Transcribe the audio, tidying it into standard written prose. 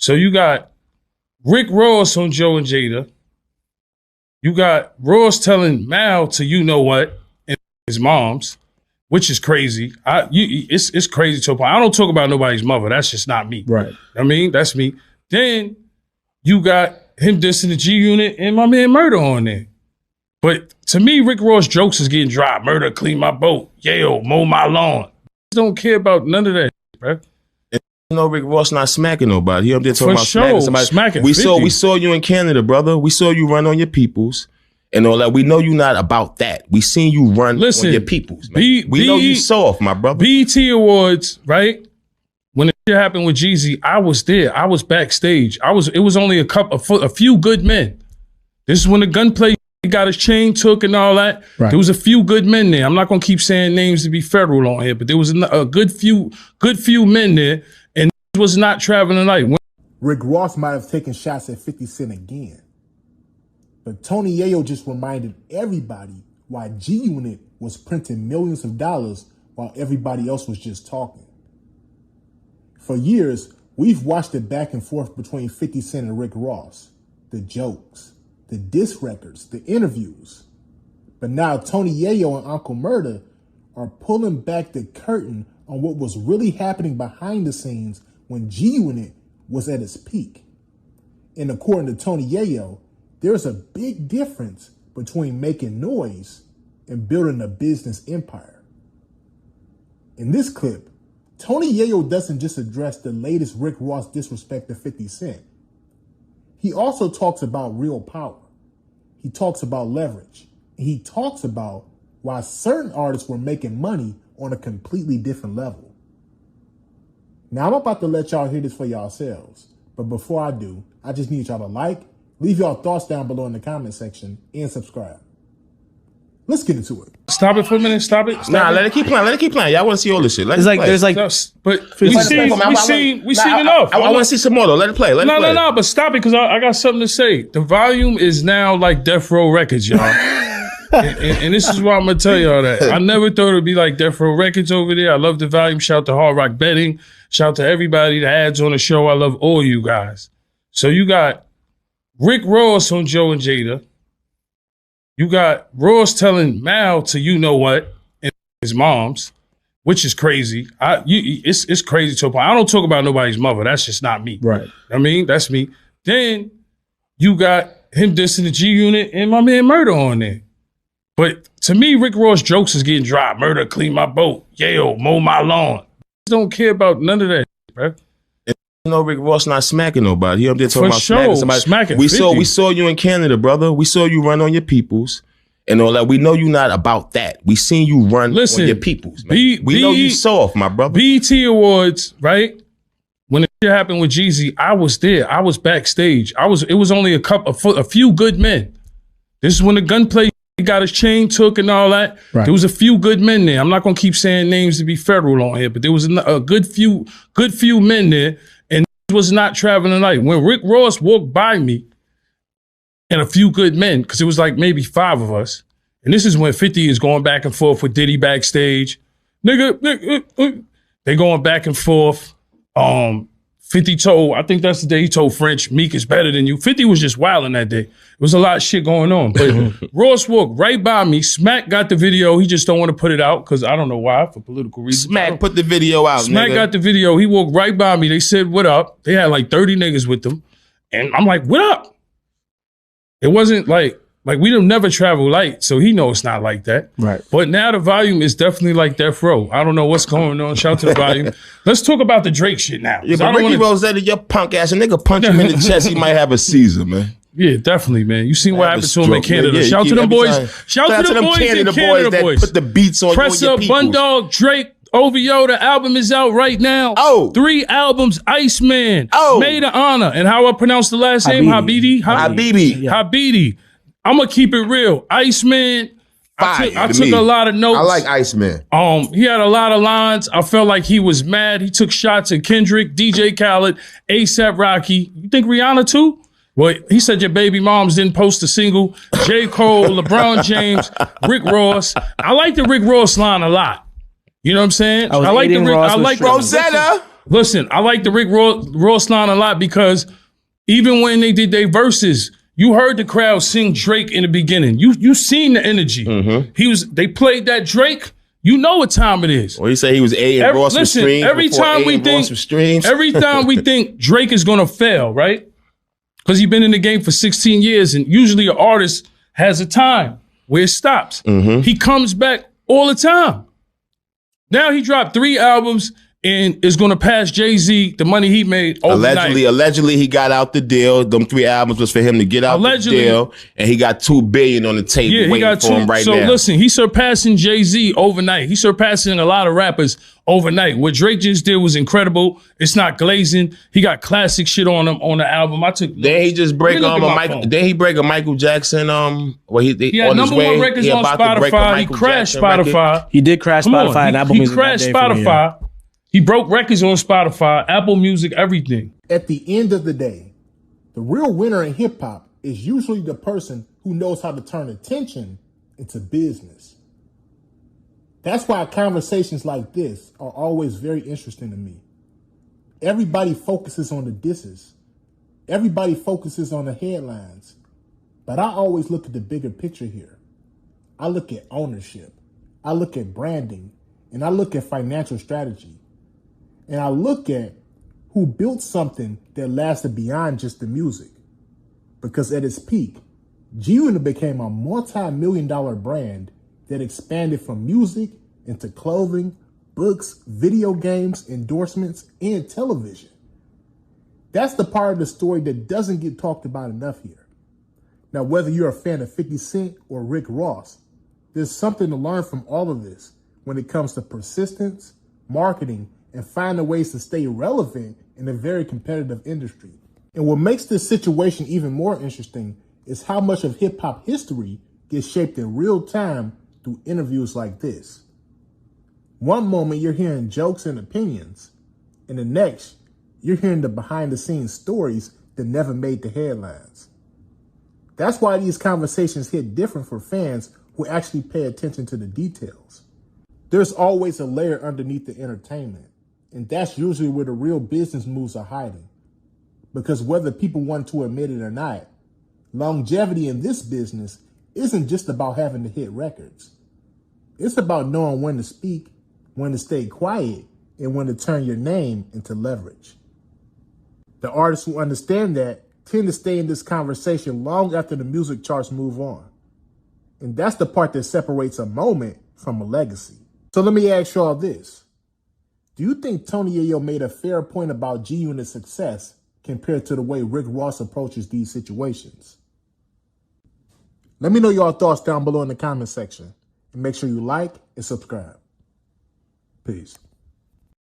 So you got Rick Ross on Joe and Jada. You got Ross telling Mal to you know what and his mom's, which is crazy. It's crazy to a point. I don't talk about nobody's mother. That's just not me. Right. I mean, that's me. Then you got him dissing the G Unit and my man Murder on there. But to me, Rick Ross jokes is getting dry. Murder, clean my boat. Yayo, mow my lawn. Don't care about none of that, bro. You know, Rick Ross not smacking nobody. He up there talking about sure. smacking somebody. Smacking we 50. saw you in Canada, brother. We saw you run on your peoples and all that. We know you not about that. We seen you run on your peoples, man. We know you soft, my brother. BET Awards, right? When the shit happened with Jeezy, I was there. I was backstage. It was only a few good men. This is when the gunplay got his chain took and all that. Right. There was a few good men there. I'm not gonna keep saying names to be federal on here, but there was a good few men there, and this was not traveling light. Rick Ross might have taken shots at 50 Cent again, but Tony Yayo just reminded everybody why G Unit was printing millions of dollars while everybody else was just talking. For years, we've watched the back and forth between 50 Cent and Rick Ross, the jokes, the diss records, the interviews. But now Tony Yayo and Uncle Murda are pulling back the curtain on what was really happening behind the scenes when G Unit was at its peak. And according to Tony Yayo, there's a big difference between making noise and building a business empire. In this clip, Tony Yayo doesn't just address the latest Rick Ross disrespect to 50 Cent. He also talks about real power. He talks about leverage. And he talks about why certain artists were making money on a completely different level. Now, I'm about to let y'all hear this for yourselves. But before I do, I just need y'all to like, leave y'all thoughts down below in the comment section, and subscribe. Let's get into it. Stop it for a minute. Stop it. Let it keep playing. Let it keep playing. Y'all want to see all this shit. There's like, but we seen enough. I want to see some more though. Let it play. No. But stop it because I got something to say. The volume is now like Death Row Records, y'all. and this is why I'm gonna tell y'all that. I never thought it'd be like Death Row Records over there. I love the volume. Shout to Hard Rock Betting. Shout to everybody that adds on the show. I love all you guys. So you got Rick Ross on Joe and Jada. You got Ross telling Mal to you know what and his mom's, which is crazy. It's crazy to a point. I don't talk about nobody's mother. That's just not me. Right. I mean, that's me. Then you got him dissing the G Unit and my man Murder on there. But to me, Rick Ross jokes is getting dry. Murder, clean my boat. Yayo, mow my lawn. Don't care about none of that, bro. You know, Rick Ross not smacking nobody. He up there talking about smacking somebody. Smacking we 50. saw you in Canada, brother. We saw you run on your peoples and all that. We know you not about that. We seen you run on your peoples, man. We know you soft, my brother. BET Awards, right? When the shit happened with Jeezy, I was there. I was backstage. It was only a few good men. This is when the gunplay got his chain took and all that. Right. There was a few good men there. I'm not gonna keep saying names to be federal on here, but there was a good few men there. Was not traveling light. When Rick Ross walked by me and a few good men, because it was like maybe 5 of us, and this is when 50 is going back and forth with Diddy backstage. Nigga, they going back and forth. 50 told, I think that's the day he told French, Meek is better than you. 50 was just wilding that day. It was a lot of shit going on. But Ross walked right by me. Smack got the video. He just don't want to put it out because I don't know why, for political reasons. Smack put the video out, Smack nigga. got the video. He walked right by me. They said, what up? They had like 30 niggas with them. And I'm like, what up? It wasn't like we don't never travel light, so he knows it's not like that. Right. But now the volume is definitely like Death Row. I don't know what's going on. Shout to the volume. Let's talk about the Drake shit now. Yeah, but Ricky Rosetta, your punk ass, a nigga punch him in the chest, he might have a seizure, man. Yeah, definitely, man. You seen what happened to him in Canada. Yeah, shout to them boys. Shout to them boys Canada in Canada that boys. Put the beats on Press Up, Bundog, Drake, OVO, the album is out right now. 3 albums, Iceman, Made of Honor, and how I pronounce the last name? Habidi. I'm gonna keep it real. Iceman, I took a lot of notes. I like Iceman. He had a lot of lines. I felt like he was mad. He took shots at Kendrick, DJ Khaled, A$AP Rocky. You think Rihanna too? Well, he said your baby moms didn't post a single. J. Cole, LeBron James, Rick Ross. I like the Rick Ross line a lot. You know what I'm saying? I like the Rick. I like Rosetta. Listen, I like the Rick Ross line a lot because even when they did their verses, you heard the crowd sing Drake in the beginning. You seen the energy. They played that Drake. You know what time it is. Well, he said he was Ross with streams. Every time we think Drake is gonna fail, right? Because he's been in the game for 16 years, and usually an artist has a time where it stops. He comes back all the time. Now he dropped 3 albums and is going to pass Jay-Z the money he made overnight. Allegedly, he got out the deal. Them 3 albums was for him to get out the deal, and he got $2 billion on the table waiting for him right now. So listen, he's surpassing Jay-Z overnight. He's surpassing a lot of rappers overnight. What Drake just did was incredible. It's not glazing. He got classic shit on him on the album. Then he just break Then he break a Michael Jackson. He had number 1 records on Spotify. He crashed Spotify. He did crash Spotify and Apple Music. He crashed Spotify. He broke records on Spotify, Apple Music, everything. At the end of the day, the real winner in hip hop is usually the person who knows how to turn attention into business. That's why conversations like this are always very interesting to me. Everybody focuses on the disses. Everybody focuses on the headlines. But I always look at the bigger picture here. I look at ownership. I look at branding. And I look at financial strategy. And I look at who built something that lasted beyond just the music. Because at its peak, G-Unit became a multi-million-dollar brand that expanded from music into clothing, books, video games, endorsements, and television. That's the part of the story that doesn't get talked about enough here. Now, whether you're a fan of 50 Cent or Rick Ross, there's something to learn from all of this when it comes to persistence, marketing, and finding ways to stay relevant in a very competitive industry. And what makes this situation even more interesting is how much of hip-hop history gets shaped in real time through interviews like this. One moment you're hearing jokes and opinions, and the next you're hearing the behind-the-scenes stories that never made the headlines. That's why these conversations hit different for fans who actually pay attention to the details. There's always a layer underneath the entertainment. And that's usually where the real business moves are hiding. Because whether people want to admit it or not, longevity in this business isn't just about having to hit records. It's about knowing when to speak, when to stay quiet, and when to turn your name into leverage. The artists who understand that tend to stay in this conversation long after the music charts move on. And that's the part that separates a moment from a legacy. So let me ask y'all this. Do you think Tony Yayo made a fair point about G-Unit's success compared to the way Rick Ross approaches these situations? Let me know your thoughts down below in the comment section. And make sure you like and subscribe. Peace.